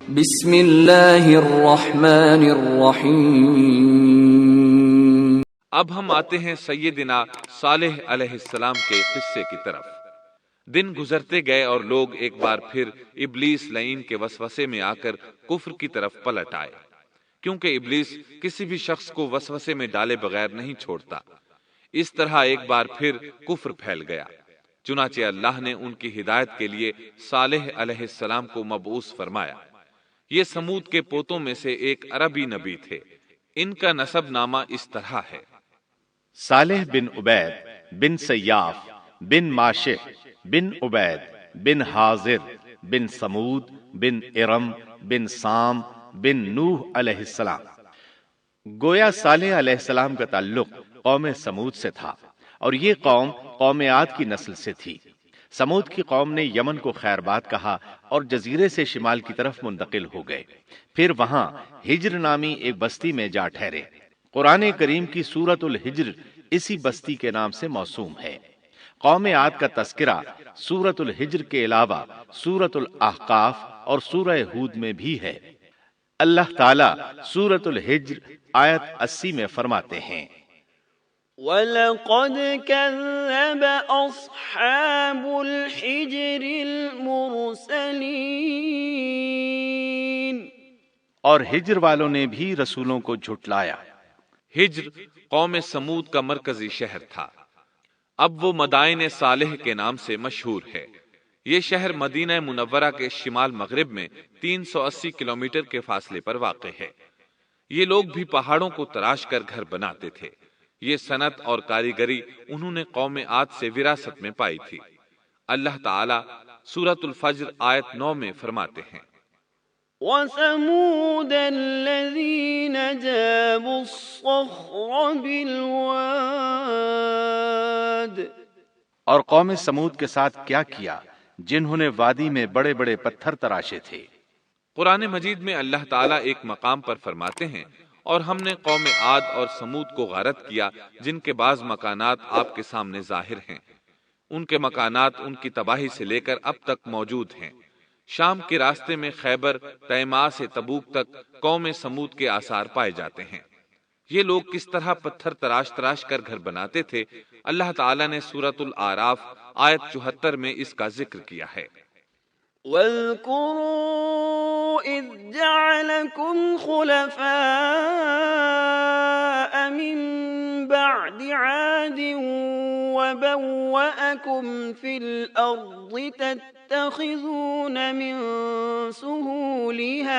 بسم اللہ الرحمن الرحیم۔ اب ہم آتے ہیں سیدنا صالح علیہ السلام کے قصے کی طرف۔ دن گزرتے گئے اور لوگ ایک بار پھر ابلیس لعین کے وسوسے میں آ کر کفر کی طرف پلٹ آئے، کیونکہ ابلیس کسی بھی شخص کو وسوسے میں ڈالے بغیر نہیں چھوڑتا۔ اس طرح ایک بار پھر کفر پھیل گیا، چنانچہ اللہ نے ان کی ہدایت کے لیے صالح علیہ السلام کو مبعوث فرمایا۔ یہ سمود کے پوتوں میں سے ایک عربی نبی تھے۔ ان کا نسب نامہ اس طرح ہے: صالح بن عبید بن سیاف بن ماشح بن عبید بن حاضر بن سمود بن ارم بن سام بن نوح علیہ السلام۔ گویا صالح علیہ السلام کا تعلق قوم سمود سے تھا، اور یہ قوم عاد کی نسل سے تھی۔ سمود کی قوم نے یمن کو خیر باد کہا اور جزیرے سے شمال کی طرف منتقل ہو گئے، پھر وہاں ہجر نامی ایک بستی میں جا ٹھہرے۔ قرآن کریم کی سورۃ الحجر اسی بستی کے نام سے موسوم ہے۔ قوم عاد کا تذکرہ سورۃ الحجر کے علاوہ سورۃ الاحقاف اور سورہ ہود میں بھی ہے۔ اللہ تعالیٰ سورۃ الحجر آیت 80 میں فرماتے ہیں: وَلَقَدْ كَذَّبَ أَصْحَابُ الْحِجْرِ الْمُرْسَلِينَ۔ اور ہجر والوں نے بھی رسولوں کو جھٹلایا۔ ہجر قوم سمود کا مرکزی شہر تھا۔ اب وہ مدائن صالح کے نام سے مشہور ہے۔ یہ شہر مدینہ منورہ کے شمال مغرب میں 380 کلومیٹر کے فاصلے پر واقع ہے۔ یہ لوگ بھی پہاڑوں کو تراش کر گھر بناتے تھے۔ یہ صنعت اور کاریگری انہوں نے قوم عاد سے وراثت میں پائی تھی۔ اللہ تعالیٰ سورۃ الفجر آیت 9 میں فرماتے ہیں: وَثَمُودَ الَّذِينَ جَابُوا الصَّخْرَ بِالْوَادِ۔ اور قوم سمود کے ساتھ کیا کیا جنہوں نے وادی میں بڑے بڑے پتھر تراشے تھے۔ قرآن مجید میں اللہ تعالیٰ ایک مقام پر فرماتے ہیں: اور ہم نے قوم عاد اور سمود کو غارت کیا، جن کے بعض مکانات آپ کے سامنے ظاہر ہیں۔ ان کے مکانات ان کی تباہی سے لے کر اب تک موجود ہیں۔ شام کے راستے میں خیبر، تیماء سے تبوک تک قوم سمود کے آثار پائے جاتے ہیں۔ یہ لوگ کس طرح پتھر تراش کر گھر بناتے تھے، اللہ تعالیٰ نے سورۃ الاعراف آیت 74 میں اس کا ذکر کیا ہے: وَاذْكُرُوا إِذْ جَعَلَكُمْ خُلَفَاءَ مِن بَعْدِ عَادٍ وَبَوَّأَكُمْ فِي الْأَرْضِ تَتَّخِذُونَ مِن سُهُولِهَا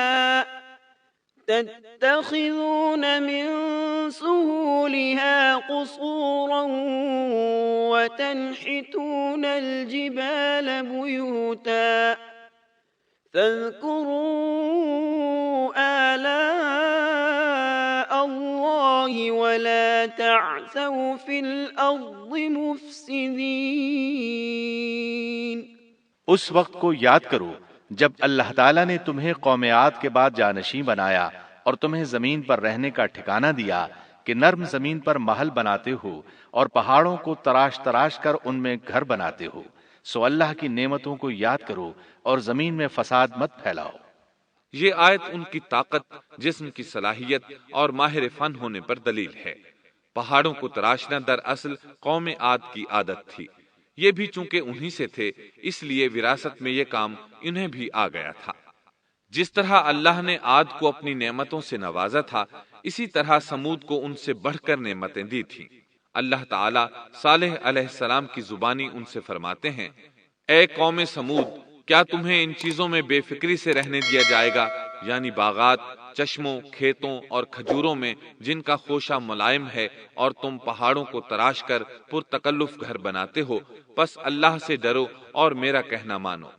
قُصُورًا وَتَنْحِتُونَ الْجِبَالَ بُيُوتًا فاذكروا آلاء الله ولا تعثوا في الأرض مفسدين۔ اس وقت کو یاد کرو جب اللہ تعالیٰ نے تمہیں قوم عاد کے بعد جانشین بنایا اور تمہیں زمین پر رہنے کا ٹھکانہ دیا کہ نرم زمین پر محل بناتے ہو اور پہاڑوں کو تراش کر ان میں گھر بناتے ہو۔ سو اللہ کی نعمتوں کو یاد کرو اور زمین میں فساد مت پھیلاؤ۔ یہ آیت ان کی طاقت، جسم کی صلاحیت اور ماہر فن ہونے پر دلیل ہے۔ پہاڑوں کو تراشنا دراصل قوم عاد کی عادت تھی۔ یہ بھی چونکہ انہی سے تھے، اس لیے وراثت میں یہ کام انہیں بھی آ گیا تھا۔ جس طرح اللہ نے عاد کو اپنی نعمتوں سے نوازا تھا، اسی طرح سمود کو ان سے بڑھ کر نعمتیں دی تھیں۔ اللہ تعالیٰ صالح علیہ السلام کی زبانی ان سے فرماتے ہیں: اے قوم سمود، کیا تمہیں ان چیزوں میں بے فکری سے رہنے دیا جائے گا، یعنی باغات، چشموں، کھیتوں اور کھجوروں میں جن کا خوشہ ملائم ہے، اور تم پہاڑوں کو تراش کر پرتکلف گھر بناتے ہو؟ پس اللہ سے ڈرو اور میرا کہنا مانو۔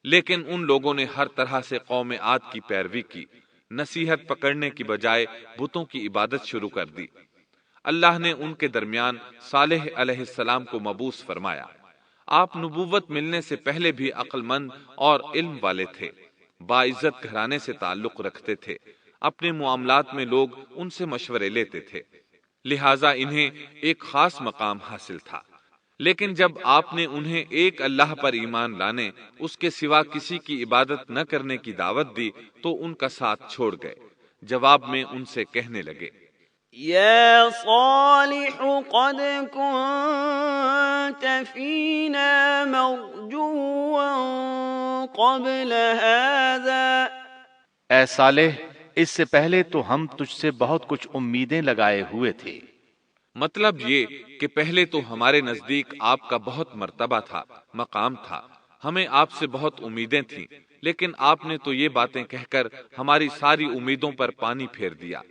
لیکن ان لوگوں نے ہر طرح سے قوم عاد کی پیروی کی، نصیحت پکڑنے کی بجائے بتوں کی عبادت شروع کر دی۔ اللہ نے ان کے درمیان صالح علیہ السلام کو مبعوث فرمایا۔ آپ نبوت ملنے سے پہلے بھی عقل مند اور علم والے تھے، باعزت گھرانے سے تعلق رکھتے تھے، اپنے معاملات میں لوگ ان سے مشورے لیتے تھے، لہٰذا انہیں ایک خاص مقام حاصل تھا۔ لیکن جب آپ نے انہیں ایک اللہ پر ایمان لانے، اس کے سوا کسی کی عبادت نہ کرنے کی دعوت دی تو ان کا ساتھ چھوڑ گئے۔ جواب میں ان سے کہنے لگے، يا صالح قد كنت فينا مرجوا قبل هذا اے صالح، اس سے پہلے تو ہم تجھ سے بہت کچھ امیدیں لگائے ہوئے تھے۔ مطلب یہ کہ پہلے تو ہمارے نزدیک آپ کا بہت مرتبہ تھا، مقام تھا، ہمیں آپ سے بہت امیدیں تھیں، لیکن آپ نے تو یہ باتیں کہہ کر ہماری ساری امیدوں پر پانی پھیر دیا۔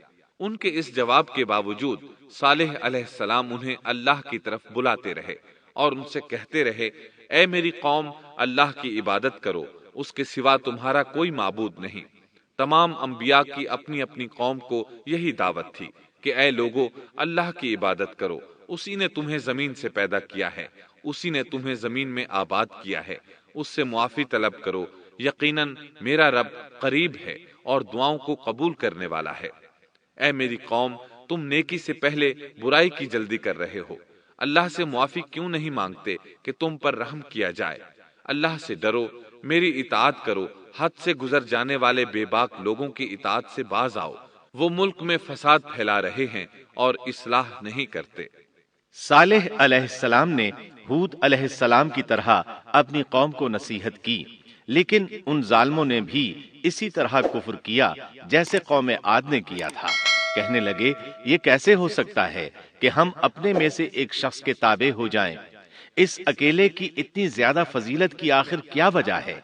ان کے اس جواب کے باوجود صالح علیہ السلام انہیں اللہ کی طرف بلاتے رہے اور ان سے کہتے رہے، اے میری قوم، اللہ کی عبادت کرو، اس کے سوا تمہارا کوئی معبود نہیں۔ تمام انبیاء کی اپنی اپنی قوم کو یہی دعوت تھی کہ اے لوگو، اللہ کی عبادت کرو، اسی نے تمہیں زمین سے پیدا کیا ہے، اسی نے تمہیں زمین میں آباد کیا ہے، اس سے معافی طلب کرو، یقیناً میرا رب قریب ہے اور دعاؤں کو قبول کرنے والا ہے۔ اے میری قوم، تم نیکی سے پہلے برائی کی جلدی کر رہے ہو، اللہ سے معافی کیوں نہیں مانگتے کہ تم پر رحم کیا جائے؟ اللہ سے ڈرو، میری اطاعت کرو، حد سے گزر جانے والے بے باک لوگوں کی اطاعت سے باز آؤ، وہ ملک میں فساد پھیلا رہے ہیں اور اصلاح نہیں کرتے۔ صالح علیہ السلام نے ہود علیہ السلام کی طرح اپنی قوم کو نصیحت کی، لیکن ان ظالموں نے بھی اسی طرح کفر کیا جیسے قوم عاد نے کیا تھا۔ کہنے لگے، یہ کیسے ہو سکتا ہے کہ ہم اپنے میں سے ایک شخص کے تابع ہو جائیں؟ اس اکیلے کی اتنی زیادہ فضیلت کی آخر کیا وجہ ہے؟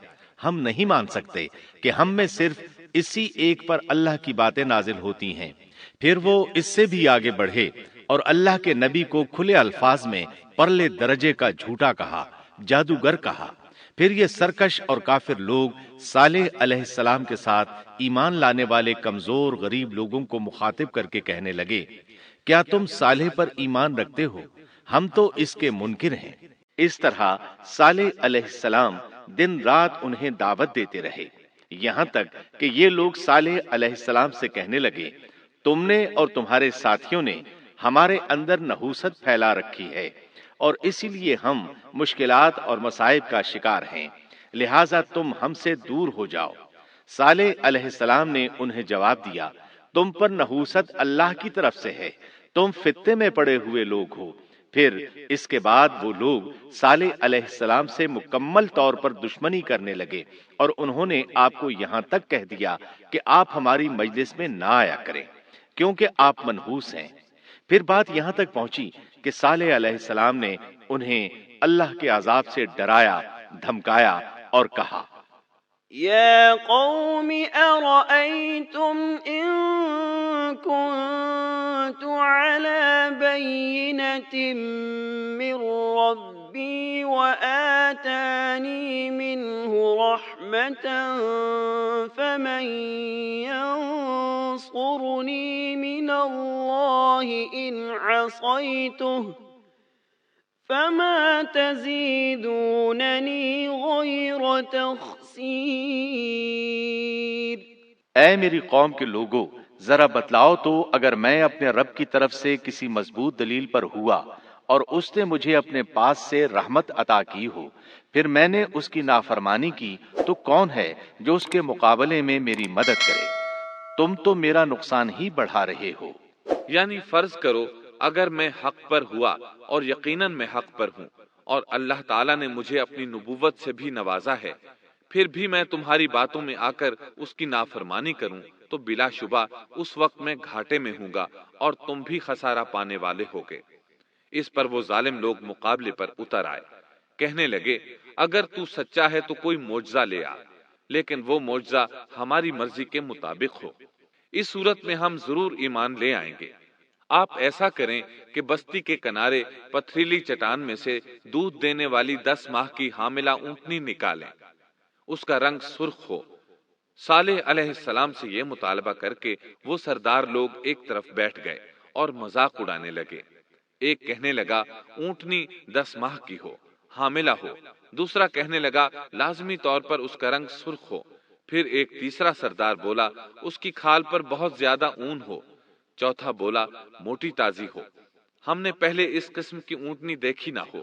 ہم نہیں مان سکتے کہ ہم میں صرف اسی ایک پر اللہ کی باتیں نازل ہوتی ہیں۔ پھر وہ اس سے بھی آگے بڑھے اور اللہ کے نبی کو کھلے الفاظ میں پرلے درجے کا جھوٹا کہا، جادوگر کہا۔ پھر یہ سرکش اور کافر لوگ صالح علیہ السلام کے ساتھ ایمان لانے والے کمزور غریب لوگوں کو مخاطب کر کے کہنے لگے، کیا تم صالح پر ایمان رکھتے ہو؟ ہم تو اس کے منکر ہیں۔ اس طرح صالح علیہ السلام دن رات انہیں دعوت دیتے رہے، یہاں تک کہ یہ لوگ صالح علیہ السلام سے کہنے لگے، تم نے اور تمہارے ساتھیوں نے ہمارے اندر نحوست پھیلا رکھی ہے اور اسی لیے ہم مشکلات اور مصائب کا شکار ہیں، لہٰذا تم ہم سے دور ہو جاؤ۔ صالح علیہ السلام نے انہیں جواب دیا، تم پر نحوست اللہ کی طرف سے ہے، تم فتنے میں پڑے ہوئے لوگ ہو۔ پھر اس کے بعد وہ لوگ صالح علیہ السلام سے مکمل طور پر دشمنی کرنے لگے اور انہوں نے آپ کو یہاں تک کہہ دیا کہ آپ ہماری مجلس میں نہ آیا کریں کیونکہ آپ منحوس ہیں۔ پھر بات یہاں تک پہنچی کہ صالح علیہ السلام نے انہیں اللہ کے عذاب سے ڈرایا، دھمکایا اور کہا، يا قوم أرأيتم إن كنت على بينة من ربي وآتاني منه رحمة فمن ينصرني من الله إن عصيته فما تزيدونني غير تخسير۔ اے میری قوم کے لوگو، ذرا بتلاؤ تو، اگر میں اپنے رب کی طرف سے کسی مضبوط دلیل پر ہوا اور اس نے مجھے اپنے پاس سے رحمت عطا کی ہو، پھر میں نے اس کی نافرمانی کی، تو کون ہے جو اس کے مقابلے میں میری مدد کرے؟ تم تو میرا نقصان ہی بڑھا رہے ہو۔ یعنی فرض کرو اگر میں حق پر ہوا اور یقیناً میں حق پر ہوں اور اللہ تعالیٰ نے مجھے اپنی نبوت سے بھی نوازا ہے، پھر بھی میں تمہاری باتوں میں آ کر اس کی نافرمانی کروں تو بلا شبہ اس وقت میں گھاٹے میں ہوں گا اور تم بھی خسارہ پانے والے ہوگے۔ اس پر وہ ظالم لوگ مقابلے پر اتر آئے، کہنے لگے، اگر تو سچا ہے تو کوئی معجزہ لے آ، لیکن وہ معجزہ ہماری مرضی کے مطابق ہو، اس صورت میں ہم ضرور ایمان لے آئیں گے۔ آپ ایسا کریں کہ بستی کے کنارے پتھریلی چٹان میں سے دودھ دینے والی 10 ماہ کی حاملہ اونٹنی نکالیں، اس کا رنگ سرخ ہو۔ صالح علیہ السلام سے یہ مطالبہ کر کے وہ سردار لوگ ایک طرف بیٹھ گئے اور مذاق اڑانے لگے۔ ایک کہنے لگا اونٹنی 10 ماہ کی ہو، حاملہ ہو، دوسرا کہنے لگا لازمی طور پر اس کا رنگ سرخ ہو، پھر ایک تیسرا سردار بولا اس کی کھال پر بہت زیادہ اون ہو، چوتھا بولا موٹی تازی ہو، ہم نے پہلے اس قسم کی اونٹنی دیکھی نہ ہو،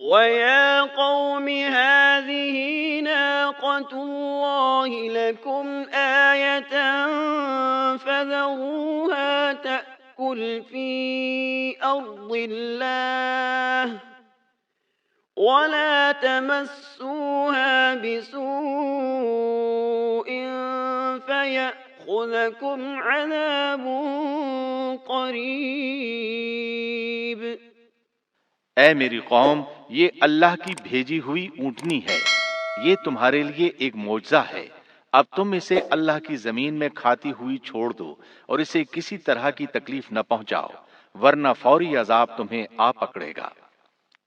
وَيَا قَوْمِ هَٰذِهِ نَاقَةُ اللَّهِ لَكُمْ آيَةً فَذَرُوهَا تَأْكُلْ فِي أَرْضِ اللَّهِ وَلَا تَمَسُّوهَا بِسُوءٍ فَيَأْخُذَكُمْ عَذَابٌ قَرِيبٌ۔ اے میری قوم، یہ اللہ کی بھیجی ہوئی اونٹنی ہے، یہ تمہارے لیے ایک معجزہ ہے۔ اب تم اسے اللہ کی زمین میں کھاتی ہوئی چھوڑ دو اور اسے کسی طرح کی تکلیف نہ پہنچاؤ، ورنہ فوری عذاب تمہیں آ پکڑے گا۔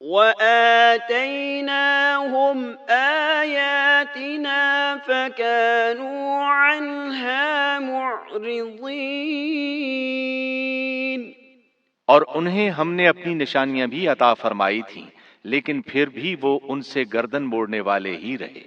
وَآتَيْنَاهُمْ آيَاتِنَا فَكَانُوا عَنْهَا مُعْرِضِينَ۔ اور انہیں ہم نے اپنی نشانیاں بھی عطا فرمائی تھیں، لیکن پھر بھی وہ ان سے گردن موڑنے والے ہی رہے۔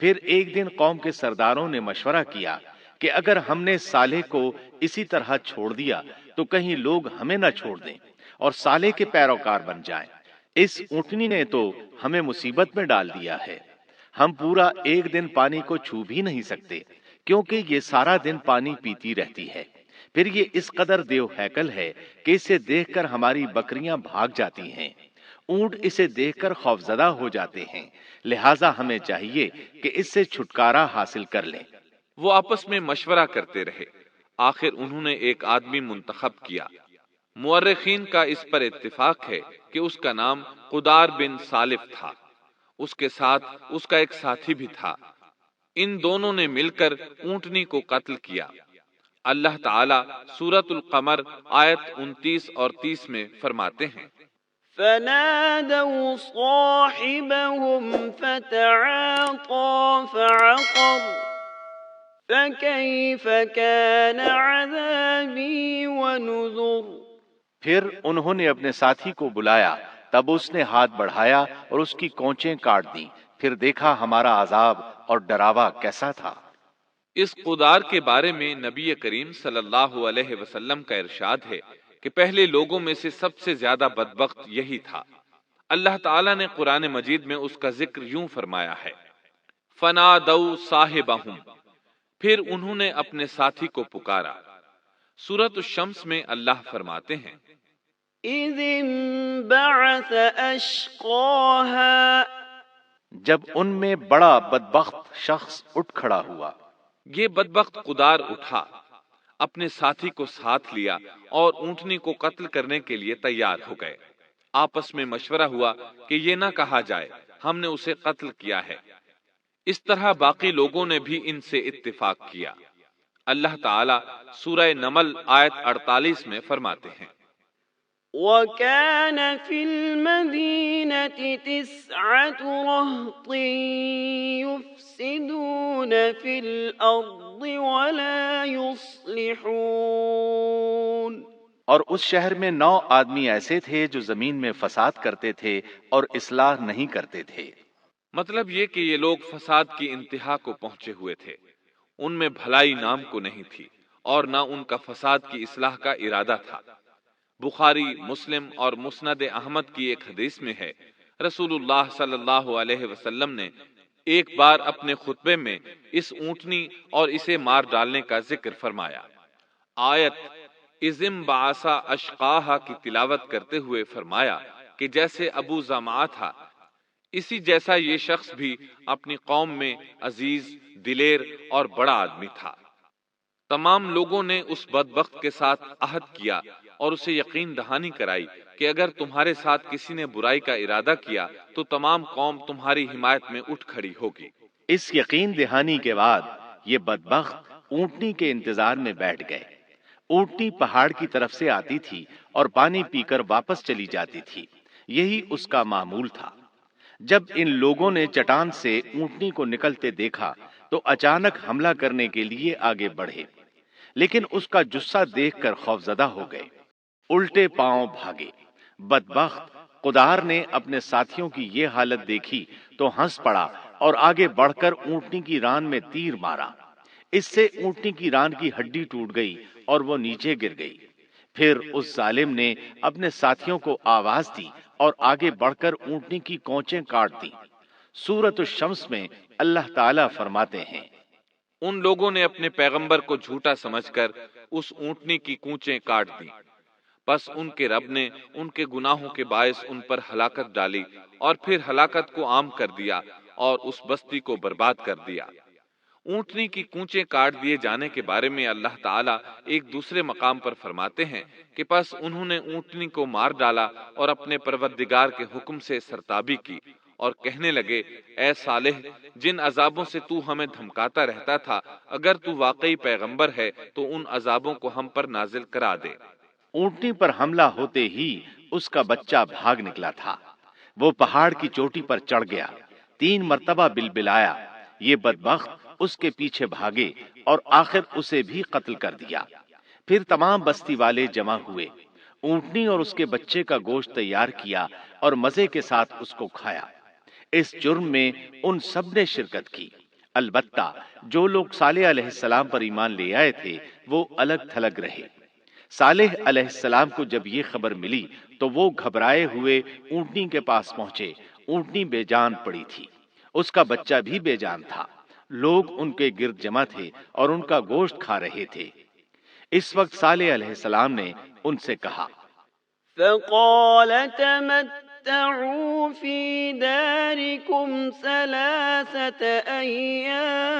پھر ایک دن قوم کے سرداروں نے مشورہ کیا کہ اگر ہم نے صالح کو اسی طرح چھوڑ دیا تو کہیں لوگ ہمیں نہ چھوڑ دیں اور صالح کے پیروکار بن جائیں۔ اس اونٹنی نے تو ہمیں مصیبت میں ڈال دیا ہے، ہم پورا ایک دن پانی کو چھو بھی نہیں سکتے کیونکہ یہ سارا دن پانی پیتی رہتی ہے۔ پھر یہ اس قدر دیو ہیکل ہے کہ اسے دیکھ کر ہماری بکریاں بھاگ جاتی ہیں، اونٹ اسے دیکھ کر خوفزدہ ہو جاتے ہیں، لہٰذا ہمیں چاہیے کہ اس سے چھٹکارا حاصل کر لیں۔ وہ آپس میں مشورہ کرتے رہے، آخر انہوں نے ایک آدمی منتخب کیا۔ مورخین کا اس پر اتفاق ہے کہ اس کا نام قدار بن سالف تھا، اس کے ساتھ اس کا ایک ساتھی بھی تھا۔ ان دونوں نے مل کر اونٹنی کو قتل کیا۔ اللہ تعالیٰ سورۃ القمر آیت 29 اور 30 میں فرماتے ہیں، فنادوا صاحبهم فتعاطى فعقر فكيف كان عذابي ونذر۔ پھر انہوں نے اپنے ساتھی کو بلایا، تب اس نے ہاتھ بڑھایا اور اس کی کونچیں کاٹ دیں، پھر دیکھا ہمارا عذاب اور ڈراوا کیسا تھا۔ اس قدار کے بارے میں نبی کریم صلی اللہ علیہ وسلم کا ارشاد ہے کہ پہلے لوگوں میں سے سب سے زیادہ بدبخت یہی تھا۔ اللہ تعالیٰ نے قرآن مجید میں اس کا ذکر یوں فرمایا ہے، فنادوا صاحبہم، پھر انہوں نے اپنے ساتھی کو پکارا۔ سورۃ الشمس میں اللہ فرماتے ہیں، اذ انبعث اشقاها، جب ان میں بڑا بدبخت شخص اٹھ کھڑا ہوا۔ یہ بدبخت قدار اٹھا، اپنے ساتھی کو ساتھ لیا اور اونٹنی کو قتل کرنے کے لیے تیار ہو گئے۔ آپس میں مشورہ ہوا کہ یہ نہ کہا جائے ہم نے اسے قتل کیا ہے۔ اس طرح باقی لوگوں نے بھی ان سے اتفاق کیا۔ اللہ تعالیٰ سورہ نمل آیت 48 میں فرماتے ہیں، وَكَانَ فِي الْمَدِينَةِ 9 رَهْطٍ يُفْسِدُونَ فِي الْأَرْضِ وَلَا يُصْلِحُونَ، اور اس شہر میں 9 آدمی ایسے تھے جو زمین میں فساد کرتے تھے اور اصلاح نہیں کرتے تھے۔ مطلب یہ کہ یہ لوگ فساد کی انتہا کو پہنچے ہوئے تھے، ان میں بھلائی نام کو نہیں تھی اور نہ ان کا فساد کی اصلاح کا ارادہ تھا۔ بخاری، مسلم اور مسند احمد کی ایک حدیث میں ہے، رسول اللہ صلی اللہ علیہ وسلم نے ایک بار اپنے خطبے میں اس اونٹنی اور اسے مار ڈالنے کا ذکر فرمایا۔ آیت اذم بعثا اشقاہا کی تلاوت کرتے ہوئے فرمایا کہ جیسے ابو زمعہ تھا، اسی جیسا یہ شخص بھی اپنی قوم میں عزیز، دلیر اور بڑا آدمی تھا۔ تمام لوگوں نے اس بدبخت کے ساتھ عہد کیا اور اسے یقین دہانی کرائی کہ اگر تمہارے ساتھ کسی نے برائی کا ارادہ کیا تو تمام قوم تمہاری حمایت میں اٹھ کھڑی ہوگی۔ اس یقین دہانی کے بعد یہ بدبخت اونٹنی کے انتظار میں بیٹھ گئے۔ اونٹنی پہاڑ کی طرف سے آتی تھی اور پانی پی کر واپس چلی جاتی تھی، یہی اس کا معمول تھا۔ جب ان لوگوں نے چٹان سے اونٹنی کو نکلتے دیکھا تو اچانک حملہ کرنے کے لیے آگے بڑھے، لیکن اس کا جثہ دیکھ کر خوفزدہ ہو گئے، الٹے پاؤں بھاگے۔ بدبخت قدار نے اپنے ساتھیوں کی یہ حالت دیکھی تو ہنس پڑا اور آگے بڑھ کر اونٹنی کی ران میں تیر مارا۔ اس سے اونٹنی کی ران کی ہڈی ٹوٹ گئی اور وہ نیچے گر گئی۔ پھر اس ظالم نے اپنے ساتھیوں کو آواز دی اور آگے بڑھ کر اونٹنی کی کونچیں کاٹ دی۔ سورۃ الشمس میں اللہ تعالیٰ فرماتے ہیں، ان لوگوں نے اپنے پیغمبر کو جھوٹا سمجھ کر اس اونٹنی کی کونچیں کاٹ دی، پس ان کے رب نے ان کے گناہوں کے باعث ان پر ہلاکت ڈالی اور پھر ہلاکت کو عام کر دیا اور اس بستی کو برباد کر دیا۔ اونٹنی کی کونچیں کاٹ دیے جانے کے بارے میں اللہ تعالیٰ ایک دوسرے مقام پر فرماتے ہیں کہ پس انہوں نے اونٹنی کو مار ڈالا اور اپنے پروردگار کے حکم سے سرتابی کی اور کہنے لگے، اے صالح، جن عذابوں سے تو ہمیں دھمکاتا رہتا تھا، اگر تو واقعی پیغمبر ہے تو ان عذابوں کو ہم پر نازل کرا دے۔ اونٹنی پر حملہ ہوتے ہی اس کا بچہ بھاگ نکلا تھا۔ وہ پہاڑ کی چوٹی پر چڑھ گیا، 3 مرتبہ بلبلایا۔ یہ بدبخت اس کے پیچھے بھاگے اور آخر اسے بھی قتل کر دیا۔ پھر تمام بستی والے جمع ہوئے، اونٹنی اور اس کے بچے کا گوشت تیار کیا اور مزے کے ساتھ اس کو کھایا۔ اس جرم میں ان سب نے شرکت کی۔ البتہ جو لوگ صالح علیہ السلام پر ایمان لے آئے تھے وہ الگ تھلگ رہے۔ صالح علیہ السلام کو جب یہ خبر ملی تو وہ گھبرائے ہوئے اونٹنی کے پاس پہنچے۔ اونٹنی بے جان پڑی تھی، اس کا بچہ بھی بے جان تھا۔ لوگ ان کے گرد جمع تھے اور ان کا گوشت کھا رہے تھے۔ اس وقت صالح علیہ السلام نے ان سے کہا، فقال تمتعوا في داركم 3 أيام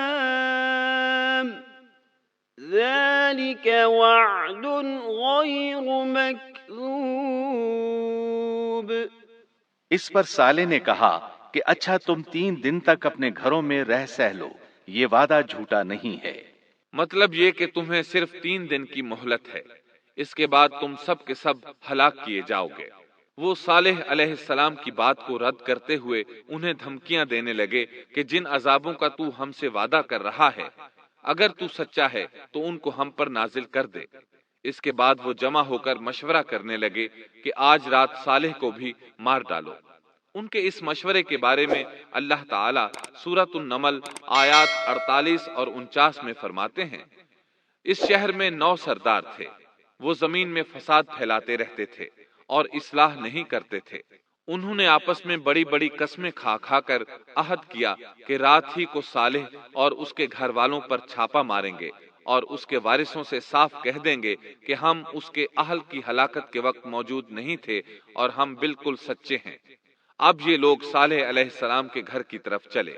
ذلك وعد غير مكذوب۔ اس پر صالح نے کہا کہ اچھا تم 3 دن تک اپنے گھروں میں رہ سہ لو، یہ وعدہ جھوٹا نہیں ہے۔ مطلب یہ کہ تمہیں صرف 3 دن کی مہلت ہے، اس کے بعد تم سب کے سب ہلاک کیے جاؤ گے۔ وہ صالح علیہ السلام کی بات کو رد کرتے ہوئے انہیں دھمکیاں دینے لگے کہ جن عذابوں کا تو ہم سے وعدہ کر رہا ہے، اگر تو سچا ہے تو ان کو ہم پر نازل کر دے۔ اس کے بعد وہ جمع ہو کر مشورہ کرنے لگے کہ آج رات صالح کو بھی مار ڈالو۔ ان کے اس مشورے کے بارے میں اللہ تعالیٰ سورۃ النمل آیات 48 اور 49 میں فرماتے ہیں، اس شہر میں 9 سردار تھے، وہ زمین میں فساد پھیلاتے رہتے تھے اور اصلاح نہیں کرتے تھے۔ انہوں نے آپس میں بڑی بڑی قسمیں کھا کھا کر عہد کیا کہ رات ہی کو صالح اور اس کے گھر والوں پر چھاپا ماریں گے اور اس کے وارثوں سے صاف کہہ دیں گے کہ ہم اس کے اہل کی ہلاکت کے وقت موجود نہیں تھے اور ہم بالکل سچے ہیں۔ اب یہ لوگ صالح علیہ السلام کے گھر کی طرف چلے۔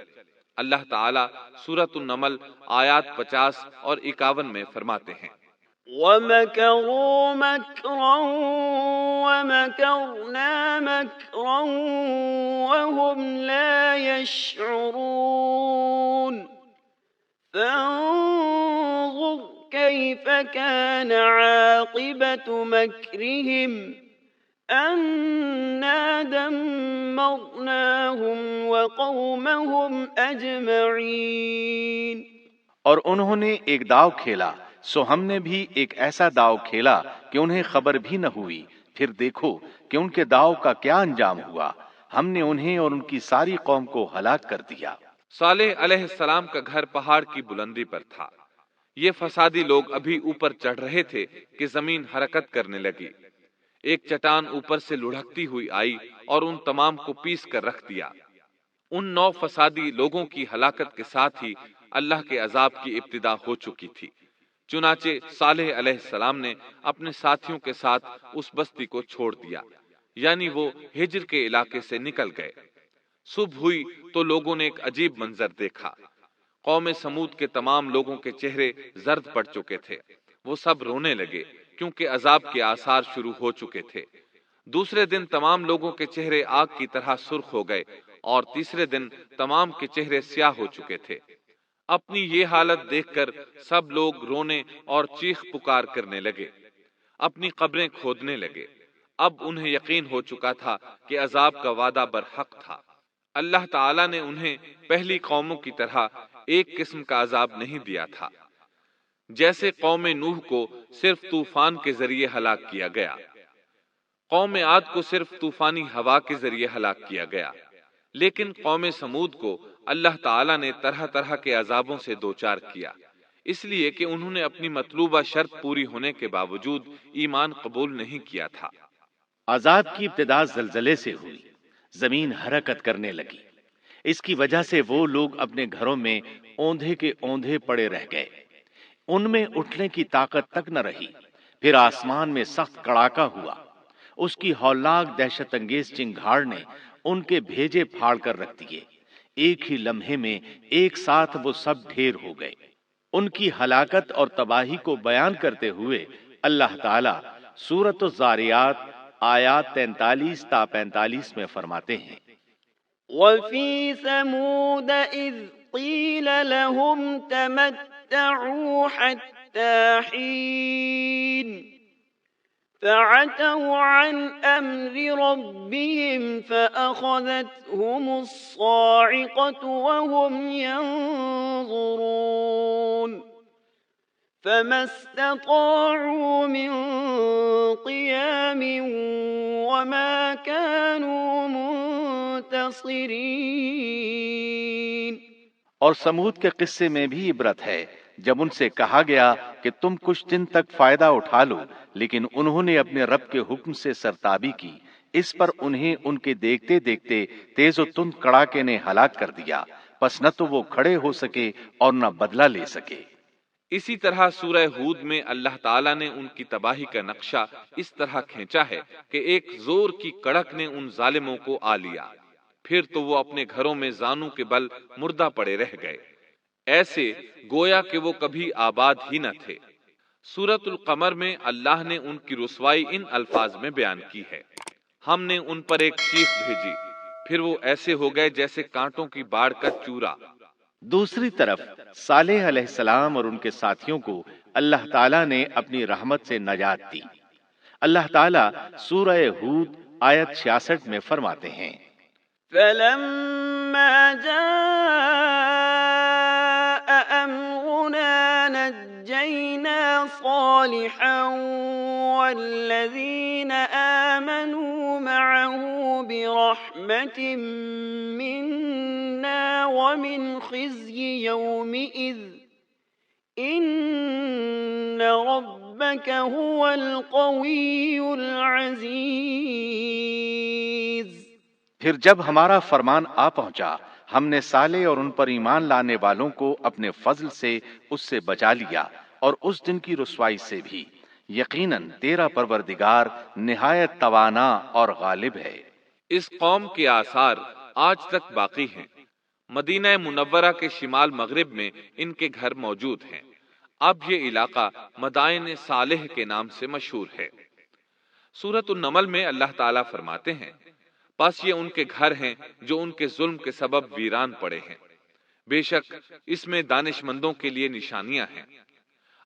اللہ تعالیٰ سورۃ النمل آیات 50 اور 51 میں فرماتے ہیں، وَمَكَرُوا مَكْرًا وَمَكَرْنَا مَكْرًا وَهُمْ لَا يَشْعُرُونَ فَانظُرْ كَيْفَ كَانَ عَاقِبَةُ مَكْرِهِمْ أَنَّا دَمَّرْنَاهُمْ وَقَوْمَهُمْ أَجْمَعِينَ۔ اور انہوں نے ایک داؤ کھیلا، سو ہم نے بھی ایک ایسا داؤ کھیلا کہ انہیں خبر بھی نہ ہوئی۔ پھر دیکھو کہ ان کے داؤ کا کیا انجام ہوا، ہم نے انہیں اور ان کی ساری قوم کو ہلاک کر دیا۔ صالح علیہ السلام کا گھر پہاڑ کی بلندی پر تھا۔ یہ فسادی لوگ ابھی اوپر چڑھ رہے تھے کہ زمین حرکت کرنے لگی۔ ایک چٹان اوپر سے لڑھکتی ہوئی آئی اور ان تمام کو پیس کر رکھ دیا۔ ان 9 فسادی لوگوں کی ہلاکت کے ساتھ ہی اللہ کے عذاب کی ابتدا ہو چکی تھی۔ چنانچہ صالح علیہ السلام نے اپنے ساتھیوں کے ساتھ اس بستی کو چھوڑ دیا، یعنی وہ ہجر کے علاقے سے نکل گئے۔ صبح ہوئی تو لوگوں نے ایک عجیب منظر دیکھا۔ قوم سمود کے تمام لوگوں کے چہرے زرد پڑ چکے تھے، وہ سب رونے لگے کیونکہ عذاب کے آثار شروع ہو چکے تھے۔ دوسرے دن تمام لوگوں کے چہرے آگ کی طرح سرخ ہو گئے اور تیسرے دن تمام کے چہرے سیاہ ہو چکے تھے۔ اپنی یہ حالت دیکھ کر سب لوگ رونے اور چیخ پکار کرنے لگے، اپنی قبریں کھودنے لگے۔ اب انہیں یقین ہو چکا تھا کہ عذاب کا وعدہ برحق تھا۔ اللہ تعالیٰ نے انہیں پہلی قوموں کی طرح ایک قسم کا عذاب نہیں دیا تھا، جیسے قوم نوح کو صرف طوفان کے ذریعے ہلاک کیا گیا، قوم عاد کو صرف طوفانی ہوا کے ذریعے ہلاک کیا گیا، لیکن قوم سمود کو اللہ تعالیٰ نے طرح طرح کے عذابوں سے دوچار کیا، اس لیے کہ انہوں نے اپنی مطلوبہ شرط پوری ہونے کے باوجود ایمان قبول نہیں کیا تھا۔ عذاب کی ابتدا زلزلے سے ہوئی، زمین حرکت کرنے لگی۔ اس کی وجہ سے وہ لوگ اپنے گھروں میں اوندھے کے اوندھے پڑے رہ گئے، ان میں اٹھنے کی طاقت تک نہ رہی۔ پھر آسمان میں سخت کڑاکا ہوا، اس کی ہولناک دہشت انگیز چنگھاڑ نے ان کے بھیجے پھاڑ کر رکھ دیے۔ ایک ہی لمحے میں ایک ساتھ وہ سب ڈھیر ہو گئے۔ ان کی ہلاکت اور تباہی کو بیان کرتے ہوئے اللہ تعالیٰ سورۃ الزاریات آیات 43 تا 45 میں فرماتے ہیں، وَفِي ثَمُودَ إِذْ قِيلَ لَهُمْ تَمَتَّعُوا حَتَّىٰ حِينٍ فَعَتَوْا عَنْ أَمْرِ رَبِّهِمْ فَأَخَذَتْهُمُ الصَّاعِقَةُ وَهُمْ يَنظُرُونَ فَمَا اسْتَطَاعُوا مِنْ قِيَامٍ وَمَا كَانُوا منتصرین۔ اور سمود کے قصے میں بھی عبرت ہے، جب ان سے کہا گیا کہ تم کچھ دن تک فائدہ اٹھا لو، لیکن انہوں نے اپنے رب کے حکم سے سرتابی کی، اس پر انہیں ان کے دیکھتے دیکھتے تیز و تند کڑاکے نے ہلاک کر دیا، پس نہ تو وہ کھڑے ہو سکے اور نہ بدلہ لے سکے۔ اسی طرح سورہ ہود میں اللہ تعالیٰ نے ان کی تباہی کا نقشہ اس طرح کھینچا ہے کہ ایک زور کی کڑک نے ان ظالموں کو آ لیا، پھر تو وہ اپنے گھروں میں زانوں کے بل مردہ پڑے رہ گئے، ایسے گویا کہ وہ کبھی آباد ہی نہ تھے۔ سورۃ القمر میں اللہ نے ان کی رسوائی ان الفاظ میں بیان کی ہے: ہم نے ان پر ایک چیخ بھیجی، پھر وہ ایسے ہو گئے جیسے کانٹوں کی باڑ کا چورا۔ دوسری طرف صالح علیہ السلام اور ان کے ساتھیوں کو اللہ تعالیٰ نے اپنی رحمت سے نجات دی۔ اللہ تعالیٰ سورہ ہود آیت 66 میں فرماتے ہیں: فَلَمَّا جَاءَ أَمْرُنَا نَجَّيْنَا صَالِحًا وَالَّذِينَ آمَنُوا مَعَهُ بِرَحْمَةٍ مِنَّا وَمِنْ خِزْيِ يَوْمِئِذٍ إِنَّ رَبَّكَ هُوَ الْقَوِيُّ الْعَزِيزُ۔ پھر جب ہمارا فرمان آ پہنچا، ہم نے صالح اور ان پر ایمان لانے والوں کو اپنے فضل سے اس سے بچا لیا اور اس دن کی رسوائی سے بھی۔ یقیناً تیرا پروردگار نہایت توانا اور غالب ہے۔ اس قوم کے آثار آج تک باقی ہیں۔ مدینہ منورہ کے شمال مغرب میں ان کے گھر موجود ہیں۔ اب یہ علاقہ مدائن صالح کے نام سے مشہور ہے۔ سورۃ النمل میں اللہ تعالیٰ فرماتے ہیں: پس یہ ان کے گھر ہیں جو ان کے ظلم کے سبب ویران پڑے ہیں، بے شک اس میں دانش مندوں کے لیے نشانیاں ہیں۔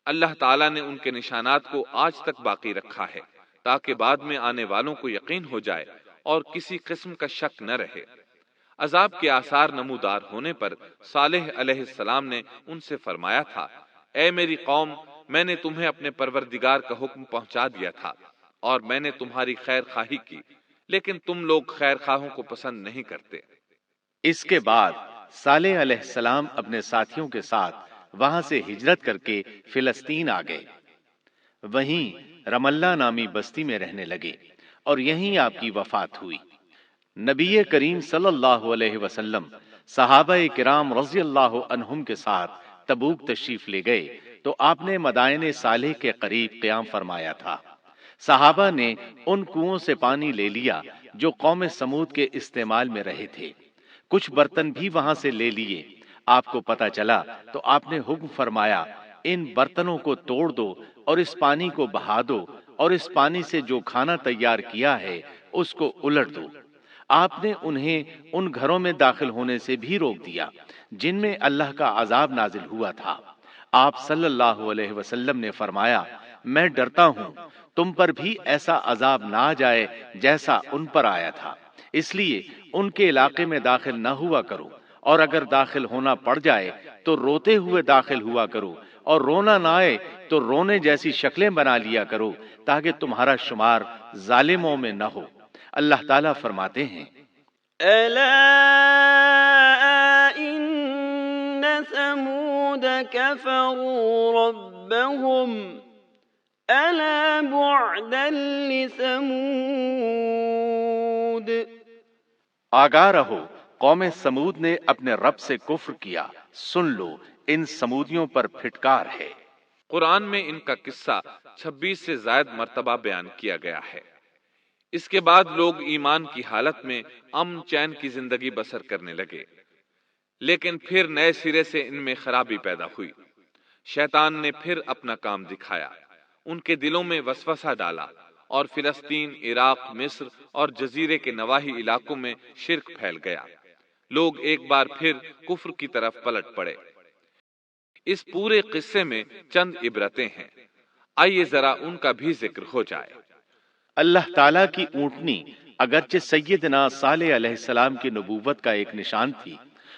اللہ تعالیٰ نے ان کے نشانات کو آج تک باقی رکھا ہے تاکہ بعد میں آنے والوں کو یقین ہو جائے اور کسی قسم کا شک نہ رہے۔ عذاب کے آثار نمودار ہونے پر صالح علیہ السلام نے ان سے فرمایا تھا: اے میری قوم، میں نے تمہیں اپنے پروردگار کا حکم پہنچا دیا تھا اور میں نے تمہاری خیر خواہی کی، لیکن تم لوگ خیر خواہوں کو پسند نہیں کرتے۔ اس کے بعد صالح علیہ السلام اپنے ساتھیوں کے ساتھ وہاں سے ہجرت کر کے فلسطین آ گئے، وہیں رملہ نامی بستی میں رہنے لگے اور یہیں آپ کی وفات ہوئی۔ نبی کریم صلی اللہ علیہ وسلم صحابہ کرام رضی اللہ عنہم کے ساتھ تبوک تشریف لے گئے تو آپ نے مدائن صالح کے قریب قیام فرمایا تھا۔ صحابہ نے ان کنووں سے پانی لے لیا جو قوم سمود کے استعمال میں رہے تھے، کچھ برتن بھی وہاں سے لے لیے۔ آپ کو پتہ چلا تو آپ نے حکم فرمایا: ان برتنوں کو توڑ دو اور اس پانی کو بہا دو، اور اس پانی سے جو کھانا تیار کیا ہے اس کو الٹ دو۔ آپ نے انہیں ان گھروں میں داخل ہونے سے بھی روک دیا جن میں اللہ کا عذاب نازل ہوا تھا۔ آپ صلی اللہ علیہ وسلم نے فرمایا: میں ڈرتا ہوں تم پر بھی ایسا عذاب نہ آ جائے جیسا ان پر آیا تھا، اس لیے ان کے علاقے میں داخل نہ ہوا کرو، اور اگر داخل ہونا پڑ جائے تو روتے ہوئے داخل ہوا کرو، اور رونا نہ آئے تو رونے جیسی شکلیں بنا لیا کرو تاکہ تمہارا شمار ظالموں میں نہ ہو۔ اللہ تعالیٰ فرماتے ہیں: ألا إن ثمود كفروا ربهم ألا بعدا لثمود۔ آگاہ رہو، قوم سمود نے اپنے رب سے کفر کیا، سن لو ان سمودیوں پر پھٹکار ہے۔ قرآن میں ان کا قصہ 26 سے زائد مرتبہ بیان کیا گیا ہے۔ اس کے بعد لوگ ایمان کی حالت میں امن چین کی زندگی بسر کرنے لگے، لیکن پھر نئے سرے سے ان میں خرابی پیدا ہوئی۔ شیطان نے پھر اپنا کام دکھایا، ان کے دلوں میں وسوسہ ڈالا اور فلسطین، عراق، مصر اور جزیرے کے نواحی علاقوں میں شرک پھیل گیا۔ لوگ ایک بار پھر کفر کی طرف پلٹ پڑے۔ اس پورے قصے میں چند عبرتیں ہیں، آئیے ذرا ان کا بھی ذکر ہو جائے۔ اللہ تعالیٰ کی اونٹنی اگرچہ سیدنا صالح علیہ السلام کی نبوت کا ایک نشان تھی،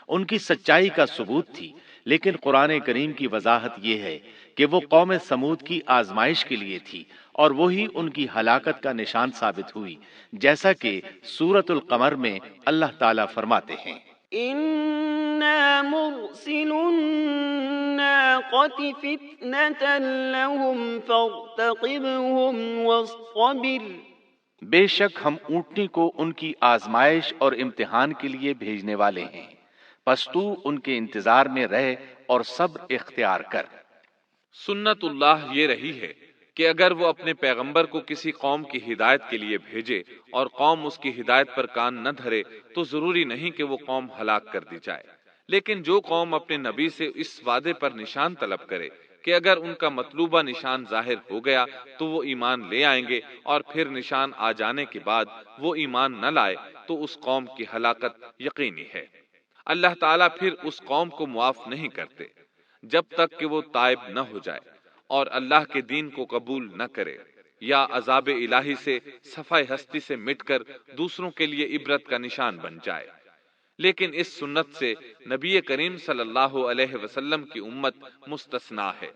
ان کی سچائی کا ثبوت تھی، لیکن قرآن کریم کی وضاحت یہ ہے کہ وہ قوم سمود کی آزمائش کے لیے تھی اور وہی ان کی ہلاکت کا نشان ثابت ہوئی، جیسا کہ سورۃ القمر میں اللہ تعالیٰ فرماتے ہیں: إن إنا مرسل الناقة فتنة لهم فارتقبهم واصطبر بے شک ہم اونٹنی کو ان کی آزمائش اور امتحان کے لیے بھیجنے والے ہیں، پس تو ان کے انتظار میں رہ اور صبر اختیار کر۔ سنت اللہ یہ رہی ہے کہ اگر وہ اپنے پیغمبر کو کسی قوم کی ہدایت کے لیے بھیجے اور قوم اس کی ہدایت پر کان نہ دھرے تو ضروری نہیں کہ وہ قوم ہلاک کر دی جائے، لیکن جو قوم اپنے نبی سے اس وعدے پر نشان طلب کرے کہ اگر ان کا مطلوبہ نشان ظاہر ہو گیا تو وہ ایمان لے آئیں گے، اور پھر نشان آ جانے کے بعد وہ ایمان نہ لائے تو اس قوم کی ہلاکت یقینی ہے۔ اللہ تعالیٰ پھر اس قوم کو معاف نہیں کرتے جب تک کہ وہ تائب نہ ہو جائے اور اللہ کے دین کو قبول نہ کرے، یا عذاب الہی سے صفائے ہستی سے مٹ کر دوسروں کے لیے عبرت کا نشان بن جائے۔ لیکن اس سنت سے نبی کریم صلی اللہ علیہ وسلم کی امت مستثنا ہے،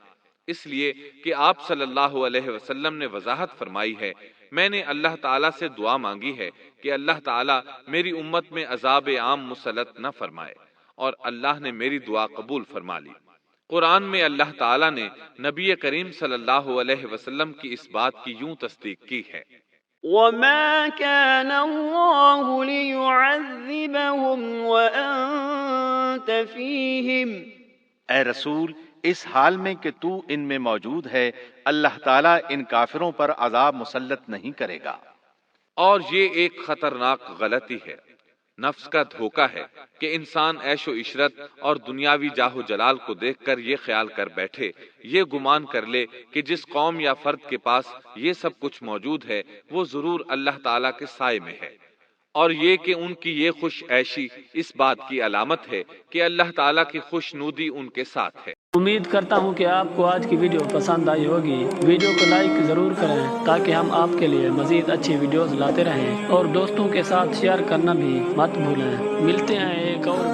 اس لیے کہ آپ صلی اللہ علیہ وسلم نے وضاحت فرمائی ہے، میں نے اللہ تعالیٰ سے دعا مانگی ہے کہ اللہ تعالیٰ میری امت میں عذاب عام مسلط نہ فرمائے، اور اللہ نے میری دعا قبول فرما لی۔ قرآن میں اللہ تعالیٰ نے نبی کریم صلی اللہ علیہ وسلم کی اس بات کی یوں تصدیق کی ہے، وما كان الله ليعذبهم وأنت فيهم اے رسول، اس حال میں کہ تو ان میں موجود ہے، اللہ تعالیٰ ان کافروں پر عذاب مسلط نہیں کرے گا۔ اور یہ ایک خطرناک غلطی ہے، نفس کا دھوکہ ہے کہ انسان عیش و عشرت اور دنیاوی جاہ و جلال کو دیکھ کر یہ خیال کر بیٹھے، یہ گمان کر لے کہ جس قوم یا فرد کے پاس یہ سب کچھ موجود ہے وہ ضرور اللہ تعالیٰ کے سائے میں ہے، اور یہ کہ ان کی یہ خوش عیشی اس بات کی علامت ہے کہ اللہ تعالیٰ کی خوش نودی ان کے ساتھ ہے۔ امید کرتا ہوں کہ آپ کو آج کی ویڈیو پسند آئی ہوگی۔ ویڈیو کو لائک ضرور کریں تاکہ ہم آپ کے لیے مزید اچھی ویڈیوز لاتے رہیں، اور دوستوں کے ساتھ شیئر کرنا بھی مت بھولیں۔ ملتے ہیں ایک اور